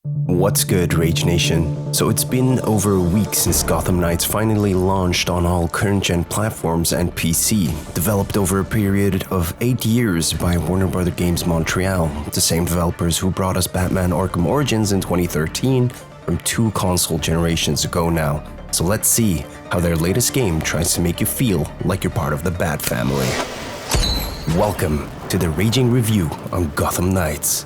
What's good, Rage Nation? So it's been over a week since Gotham Knights finally launched on all current-gen platforms and PC, developed over a period of 8 years by WB Games Montreal, the same developers who brought us Batman Arkham Origins in 2013 from 2 console generations ago now. So let's see how their latest game tries to make you feel like you're part of the Bat family. Welcome to the Raging Review on Gotham Knights,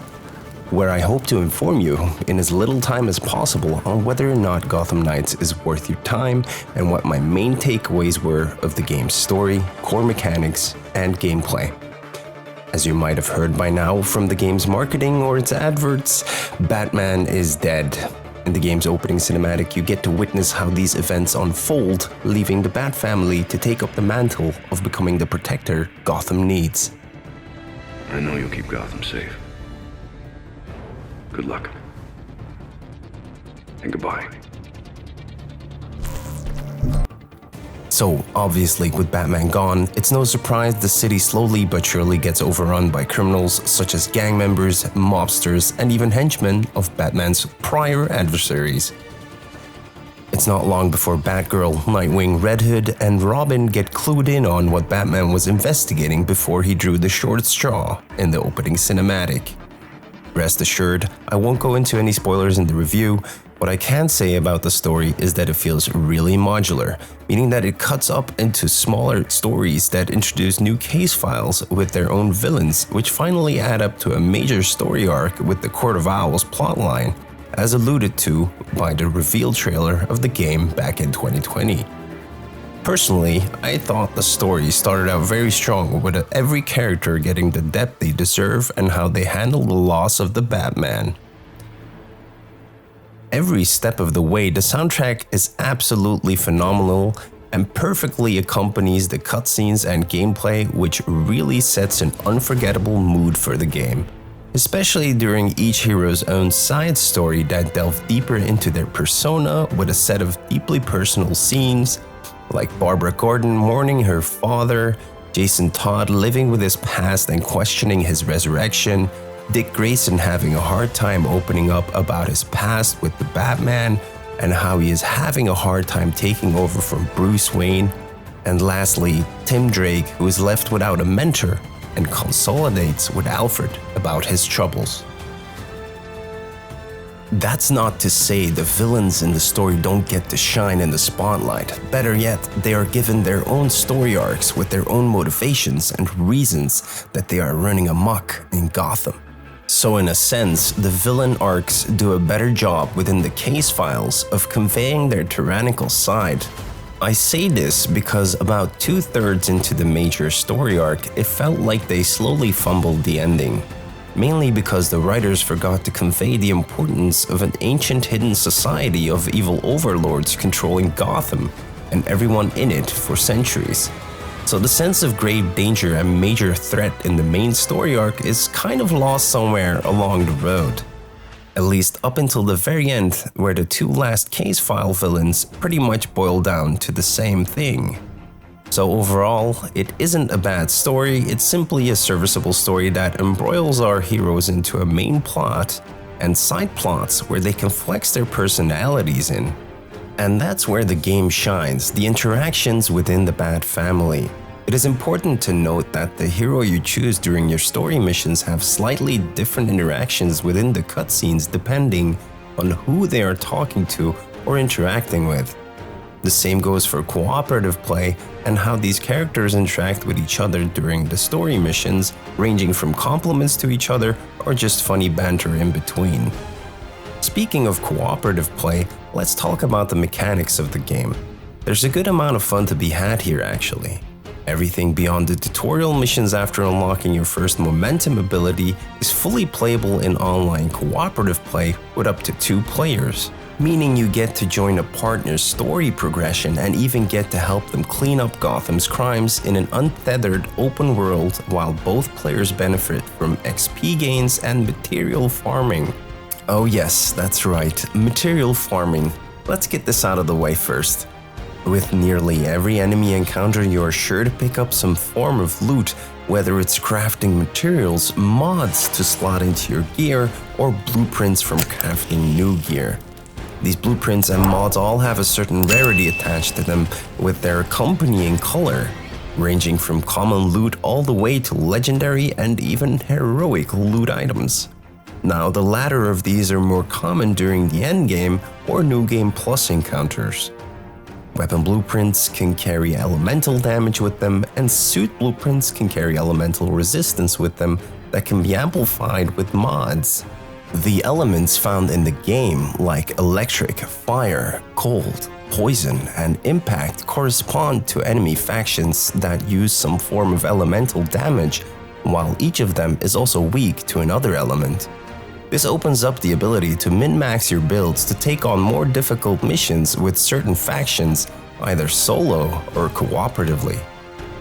where I hope to inform you in as little time as possible on whether or not Gotham Knights is worth your time and what my main takeaways were of the game's story, core mechanics, and gameplay. As you might have heard by now from the game's marketing or its adverts, Batman is dead. In the game's opening cinematic, you get to witness how these events unfold, leaving the Bat family to take up the mantle of becoming the protector Gotham needs. I know you'll keep Gotham safe. Good luck. And goodbye. So, obviously, with Batman gone, it's no surprise the city slowly but surely gets overrun by criminals such as gang members, mobsters, and even henchmen of Batman's prior adversaries. It's not long before Batgirl, Nightwing, Red Hood, and Robin get clued in on what Batman was investigating before he drew the short straw in the opening cinematic. Rest assured, I won't go into any spoilers in the review. What I can say about the story is that it feels really modular, meaning that it cuts up into smaller stories that introduce new case files with their own villains, which finally add up to a major story arc with the Court of Owls plotline, as alluded to by the reveal trailer of the game back in 2020. Personally, I thought the story started out very strong, with every character getting the depth they deserve and how they handle the loss of the Batman. Every step of the way, the soundtrack is absolutely phenomenal and perfectly accompanies the cutscenes and gameplay, which really sets an unforgettable mood for the game, especially during each hero's own side story that delve deeper into their persona with a set of deeply personal scenes, like Barbara Gordon mourning her father, Jason Todd living with his past and questioning his resurrection, Dick Grayson having a hard time opening up about his past with the Batman and how he is having a hard time taking over from Bruce Wayne, and lastly, Tim Drake, who is left without a mentor and consolidates with Alfred about his troubles. That's not to say the villains in the story don't get to shine in the spotlight. Better yet, they are given their own story arcs with their own motivations and reasons that they are running amok in Gotham. So in a sense, the villain arcs do a better job within the case files of conveying their tyrannical side. I say this because about 2/3 into the major story arc, it felt like they slowly fumbled the ending. Mainly because the writers forgot to convey the importance of an ancient hidden society of evil overlords controlling Gotham and everyone in it for centuries. So the sense of grave danger and major threat in the main story arc is kind of lost somewhere along the road. At least up until the very end, where the 2 last case file villains pretty much boil down to the same thing. So overall, it isn't a bad story, it's simply a serviceable story that embroils our heroes into a main plot and side plots where they can flex their personalities in. And that's where the game shines, the interactions within the Bat family. It is important to note that the hero you choose during your story missions have slightly different interactions within the cutscenes depending on who they are talking to or interacting with. The same goes for cooperative play and how these characters interact with each other during the story missions, ranging from compliments to each other or just funny banter in between. Speaking of cooperative play, let's talk about the mechanics of the game. There's a good amount of fun to be had here actually. Everything beyond the tutorial missions after unlocking your first momentum ability is fully playable in online cooperative play with up to 2 players. Meaning you get to join a partner's story progression and even get to help them clean up Gotham's crimes in an untethered open world while both players benefit from XP gains and material farming. Oh yes, that's right, material farming. Let's get this out of the way first. With nearly every enemy encounter, you are sure to pick up some form of loot whether it's crafting materials, mods to slot into your gear, or blueprints from crafting new gear. These blueprints and mods all have a certain rarity attached to them with their accompanying color, ranging from common loot all the way to legendary and even heroic loot items. Now, the latter of these are more common during the endgame or New Game Plus encounters. Weapon blueprints can carry elemental damage with them, and suit blueprints can carry elemental resistance with them that can be amplified with mods. The elements found in the game, like electric, fire, cold, poison, and impact, correspond to enemy factions that use some form of elemental damage, while each of them is also weak to another element. This opens up the ability to min-max your builds to take on more difficult missions with certain factions, either solo or cooperatively.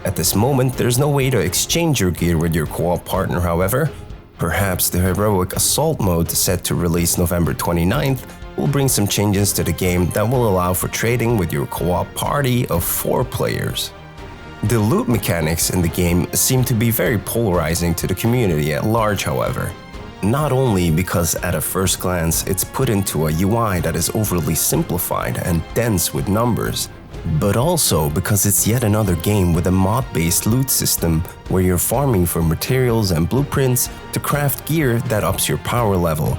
At this moment, there's no way to exchange your gear with your co-op partner, however. Perhaps the heroic assault mode set to release November 29th will bring some changes to the game that will allow for trading with your co-op party of 4 players. The loot mechanics in the game seem to be very polarizing to the community at large, however. Not only because at a first glance it's put into a UI that is overly simplified and dense with numbers, but also because it's yet another game with a mod-based loot system where you're farming for materials and blueprints to craft gear that ups your power level.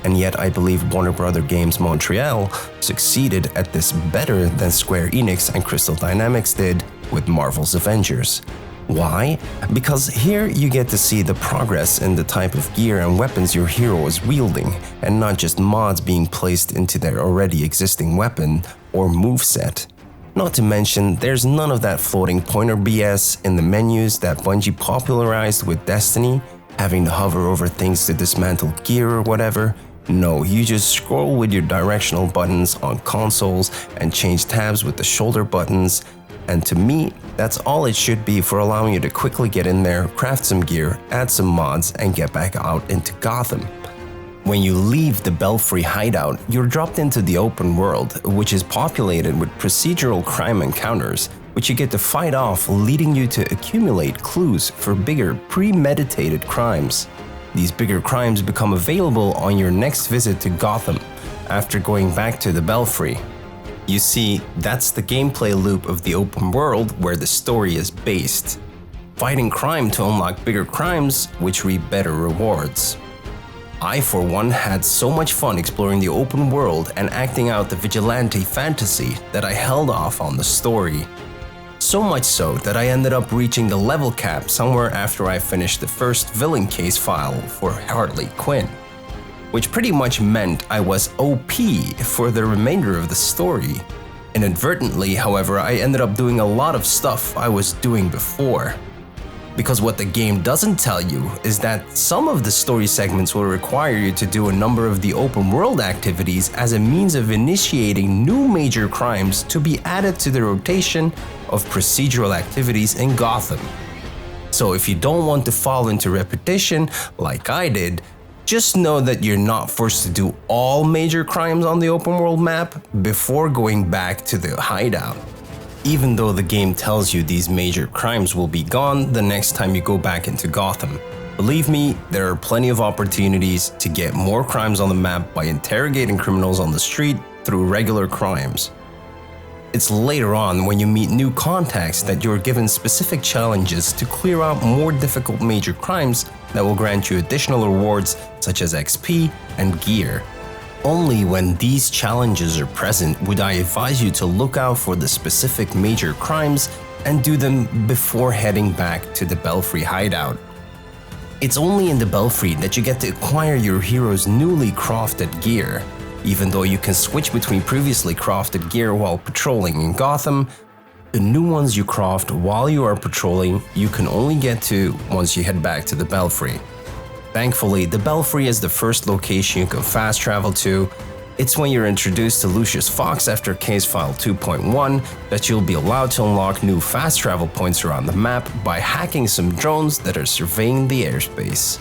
And yet I believe WB Games Montreal succeeded at this better than Square Enix and Crystal Dynamics did with Marvel's Avengers. Why? Because here you get to see the progress in the type of gear and weapons your hero is wielding, and not just mods being placed into their already existing weapon or moveset. Not to mention, there's none of that floating pointer BS in the menus that Bungie popularized with Destiny, having to hover over things to dismantle gear or whatever. No, you just scroll with your directional buttons on consoles and change tabs with the shoulder buttons, and to me, that's all it should be for allowing you to quickly get in there, craft some gear, add some mods, and get back out into Gotham. When you leave the Belfry hideout, you're dropped into the open world, which is populated with procedural crime encounters, which you get to fight off, leading you to accumulate clues for bigger, premeditated crimes. These bigger crimes become available on your next visit to Gotham, after going back to the Belfry. You see, that's the gameplay loop of the open world where the story is based. Fighting crime to unlock bigger crimes, which reap better rewards. I, for one, had so much fun exploring the open world and acting out the vigilante fantasy that I held off on the story. So much so that I ended up reaching the level cap somewhere after I finished the first villain case file for Harley Quinn, which pretty much meant I was OP for the remainder of the story. Inadvertently, however, I ended up doing a lot of stuff I was doing before. Because what the game doesn't tell you is that some of the story segments will require you to do a number of the open world activities as a means of initiating new major crimes to be added to the rotation of procedural activities in Gotham. So if you don't want to fall into repetition like I did, just know that you're not forced to do all major crimes on the open world map before going back to the hideout. Even though the game tells you these major crimes will be gone the next time you go back into Gotham. Believe me, there are plenty of opportunities to get more crimes on the map by interrogating criminals on the street through regular crimes. It's later on when you meet new contacts that you're given specific challenges to clear out more difficult major crimes that will grant you additional rewards such as XP and gear. Only when these challenges are present would I advise you to look out for the specific major crimes and do them before heading back to the Belfry hideout. It's only in the Belfry that you get to acquire your hero's newly crafted gear. Even though you can switch between previously crafted gear while patrolling in Gotham, the new ones you craft while you are patrolling you can only get to once you head back to the Belfry. Thankfully, the Belfry is the first location you can fast travel to. It's when you're introduced to Lucius Fox after Case File 2.1 that you'll be allowed to unlock new fast travel points around the map by hacking some drones that are surveying the airspace.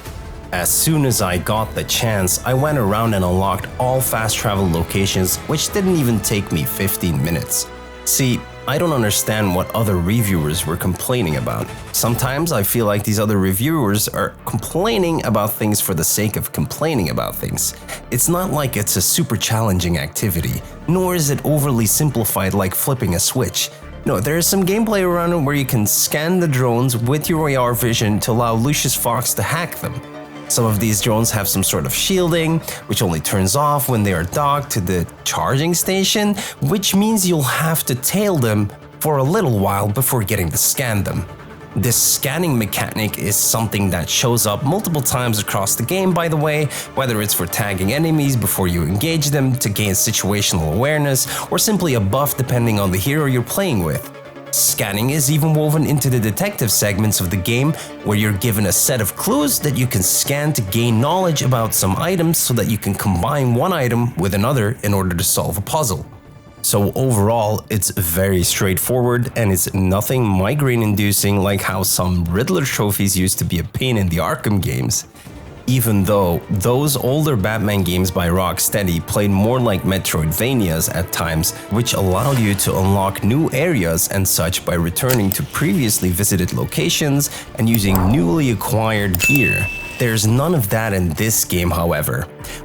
As soon as I got the chance, I went around and unlocked all fast travel locations, which didn't even take me 15 minutes. See, I don't understand what other reviewers were complaining about. Sometimes I feel like these other reviewers are complaining about things for the sake of complaining about things. It's not like it's a super challenging activity, nor is it overly simplified like flipping a switch. No, there is some gameplay around it where you can scan the drones with your AR vision to allow Lucius Fox to hack them. Some of these drones have some sort of shielding, which only turns off when they are docked to the charging station, which means you'll have to tail them for a little while before getting to scan them. This scanning mechanic is something that shows up multiple times across the game, by the way, whether it's for tagging enemies before you engage them to gain situational awareness, or simply a buff depending on the hero you're playing with. Scanning is even woven into the detective segments of the game, where you're given a set of clues that you can scan to gain knowledge about some items so that you can combine one item with another in order to solve a puzzle. So overall, it's very straightforward and it's nothing migraine-inducing like how some Riddler trophies used to be a pain in the Arkham games. Even though those older Batman games by Rocksteady played more like Metroidvanias at times, which allowed you to unlock new areas and such by returning to previously visited locations and using newly acquired gear. There's none of that in this game, however.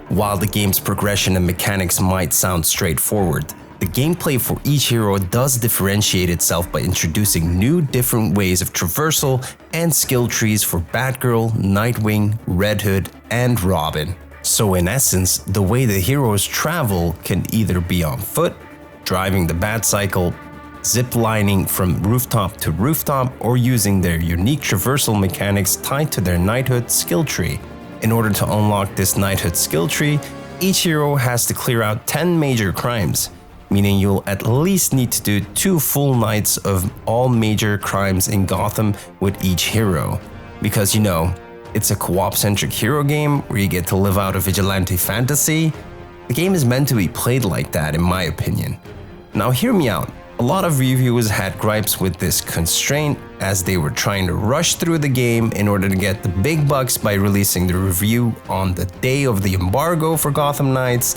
While the game's progression and mechanics might sound straightforward, the gameplay for each hero does differentiate itself by introducing new different ways of traversal and skill trees for Batgirl, Nightwing, Red Hood, and Robin. So in essence, the way the heroes travel can either be on foot, driving the Batcycle, zip-lining from rooftop to rooftop, or using their unique traversal mechanics tied to their Knighthood skill tree. In order to unlock this Knighthood skill tree, each hero has to clear out 10 major crimes, meaning you'll at least need to do 2 full nights of all major crimes in Gotham with each hero. Because you know, it's a co-op-centric hero game where you get to live out a vigilante fantasy. The game is meant to be played like that, in my opinion. Now hear me out. A lot of reviewers had gripes with this constraint as they were trying to rush through the game in order to get the big bucks by releasing the review on the day of the embargo for Gotham Knights,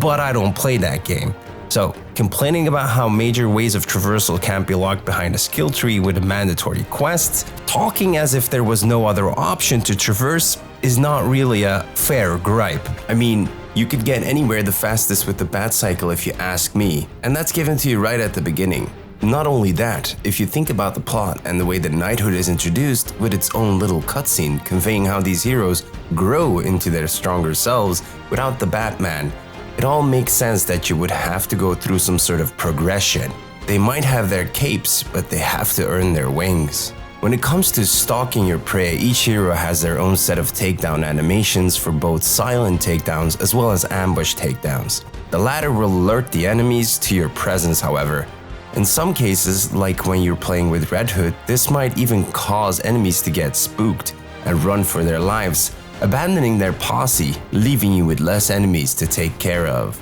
but I don't play that game. So, complaining about how major ways of traversal can't be locked behind a skill tree with a mandatory quest, talking as if there was no other option to traverse, is not really a fair gripe. I mean, you could get anywhere the fastest with the Batcycle if you ask me, and that's given to you right at the beginning. Not only that, if you think about the plot and the way that Knighthood is introduced with its own little cutscene conveying how these heroes grow into their stronger selves without the Batman, it all makes sense that you would have to go through some sort of progression. They might have their capes, but they have to earn their wings. When it comes to stalking your prey, each hero has their own set of takedown animations for both silent takedowns as well as ambush takedowns. The latter will alert the enemies to your presence, however. In some cases, like when you're playing with Red Hood, this might even cause enemies to get spooked and run for their lives, abandoning their posse, leaving you with less enemies to take care of.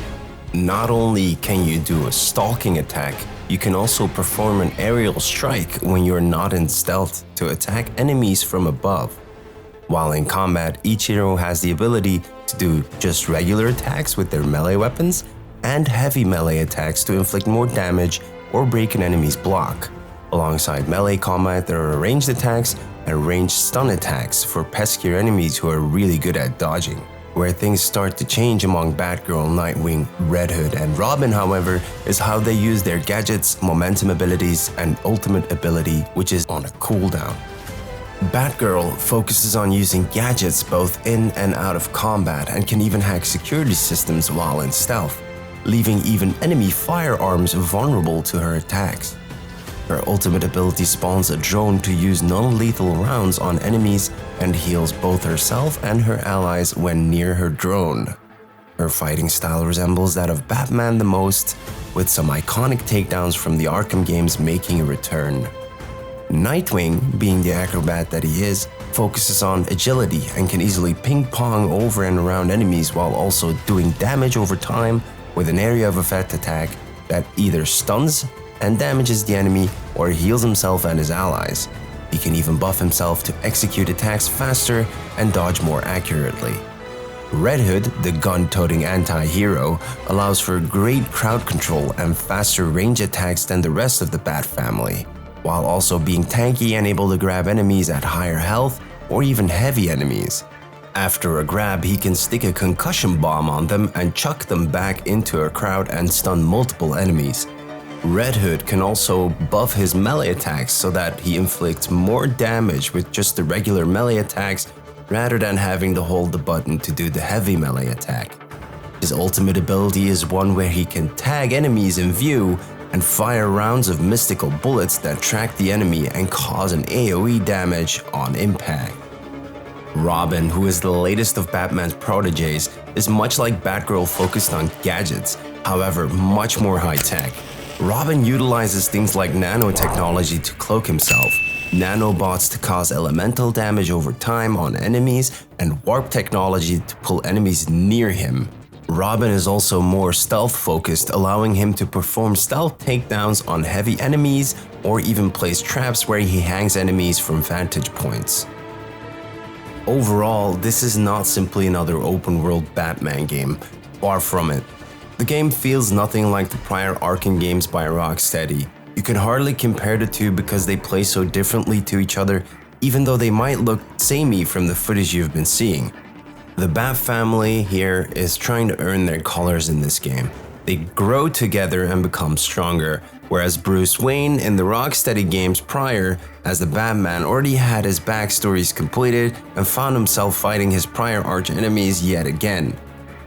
Not only can you do a stalking attack, you can also perform an aerial strike when you're not in stealth to attack enemies from above. While in combat, each hero has the ability to do just regular attacks with their melee weapons and heavy melee attacks to inflict more damage or break an enemy's block. Alongside melee combat, there are ranged attacks and ranged stun attacks for peskier enemies who are really good at dodging. Where things start to change among Batgirl, Nightwing, Red Hood, and Robin, however, is how they use their gadgets, momentum abilities, and ultimate ability, which is on a cooldown. Batgirl focuses on using gadgets both in and out of combat and can even hack security systems while in stealth, leaving even enemy firearms vulnerable to her attacks. Her ultimate ability spawns a drone to use non-lethal rounds on enemies and heals both herself and her allies when near her drone. Her fighting style resembles that of Batman the most, with some iconic takedowns from the Arkham games making a return. Nightwing, being the acrobat that he is, focuses on agility and can easily ping-pong over and around enemies while also doing damage over time with an area of effect attack that either stuns and damages the enemy or heals himself and his allies. He can even buff himself to execute attacks faster and dodge more accurately. Red Hood, the gun-toting anti-hero, allows for great crowd control and faster range attacks than the rest of the Bat family, while also being tanky and able to grab enemies at higher health or even heavy enemies. After a grab, he can stick a concussion bomb on them and chuck them back into a crowd and stun multiple enemies. Red Hood can also buff his melee attacks so that he inflicts more damage with just the regular melee attacks rather than having to hold the button to do the heavy melee attack. His ultimate ability is one where he can tag enemies in view and fire rounds of mystical bullets that track the enemy and cause an AoE damage on impact. Robin, who is the latest of Batman's proteges, is much like Batgirl focused on gadgets, however much more high-tech. Robin utilizes things like nanotechnology to cloak himself, nanobots to cause elemental damage over time on enemies, and warp technology to pull enemies near him. Robin is also more stealth-focused, allowing him to perform stealth takedowns on heavy enemies or even place traps where he hangs enemies from vantage points. Overall, this is not simply another open-world Batman game, far from it. The game feels nothing like the prior Arkham games by Rocksteady. You can hardly compare the two because they play so differently to each other, even though they might look samey from the footage you've been seeing. The Bat family here is trying to earn their colors in this game. They grow together and become stronger, whereas Bruce Wayne in the Rocksteady games prior, as the Batman, already had his backstories completed and found himself fighting his prior arch-enemies yet again.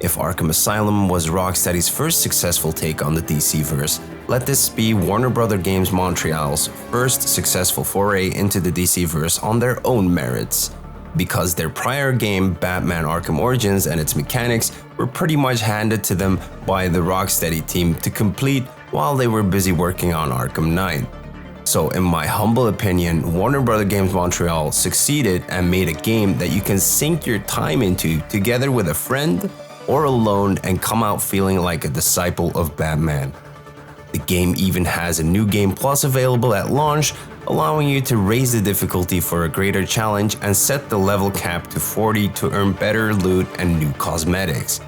If Arkham Asylum was Rocksteady's first successful take on the DC-verse, let this be Warner Bros. Games Montreal's first successful foray into the DC-verse on their own merits. Because their prior game, Batman Arkham Origins, and its mechanics were pretty much handed to them by the Rocksteady team to complete while they were busy working on Arkham Knight. So in my humble opinion, Warner Bros. Games Montreal succeeded and made a game that you can sink your time into together with a friend or alone and come out feeling like a disciple of Batman. The game even has a new game plus available at launch, allowing you to raise the difficulty for a greater challenge and set the level cap to 40 to earn better loot and new cosmetics.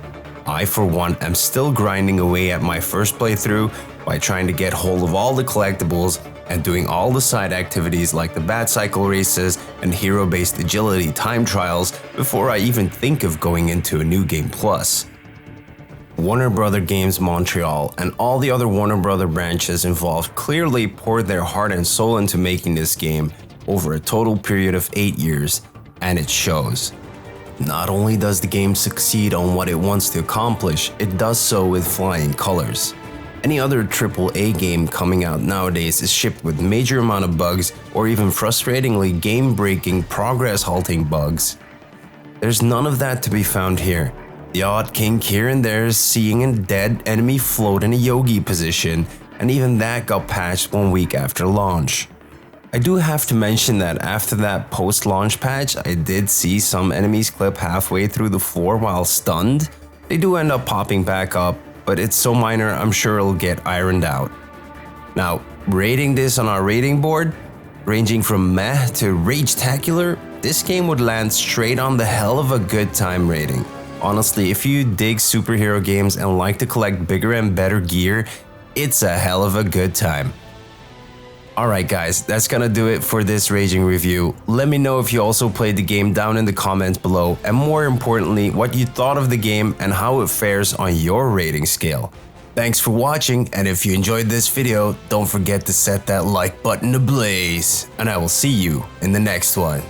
I for one am still grinding away at my first playthrough by trying to get hold of all the collectibles and doing all the side activities like the Bat Cycle races and hero-based agility time trials before I even think of going into a new game plus. Warner Bros. Games Montreal and all the other Warner Bros. Branches involved clearly poured their heart and soul into making this game over a total period of 8 years, and it shows. Not only does the game succeed on what it wants to accomplish, it does so with flying colors. Any other AAA game coming out nowadays is shipped with major amount of bugs or even frustratingly game-breaking, progress-halting bugs. There's none of that to be found here. The odd kink here and there is seeing a dead enemy float in a yogi position, and even that got patched 1 week after launch. I do have to mention that after that post-launch patch, I did see some enemies clip halfway through the floor while stunned. They do end up popping back up, but it's so minor I'm sure it'll get ironed out. Now, rating this on our rating board, ranging from meh to rage-tacular, this game would land straight on the hell of a good time rating. Honestly, if you dig superhero games and like to collect bigger and better gear, it's a hell of a good time. Alright guys, that's gonna do it for this Raging review. Let me know if you also played the game down in the comments below, and more importantly, what you thought of the game and how it fares on your rating scale. Thanks for watching, and if you enjoyed this video, don't forget to set that like button ablaze, and I will see you in the next one.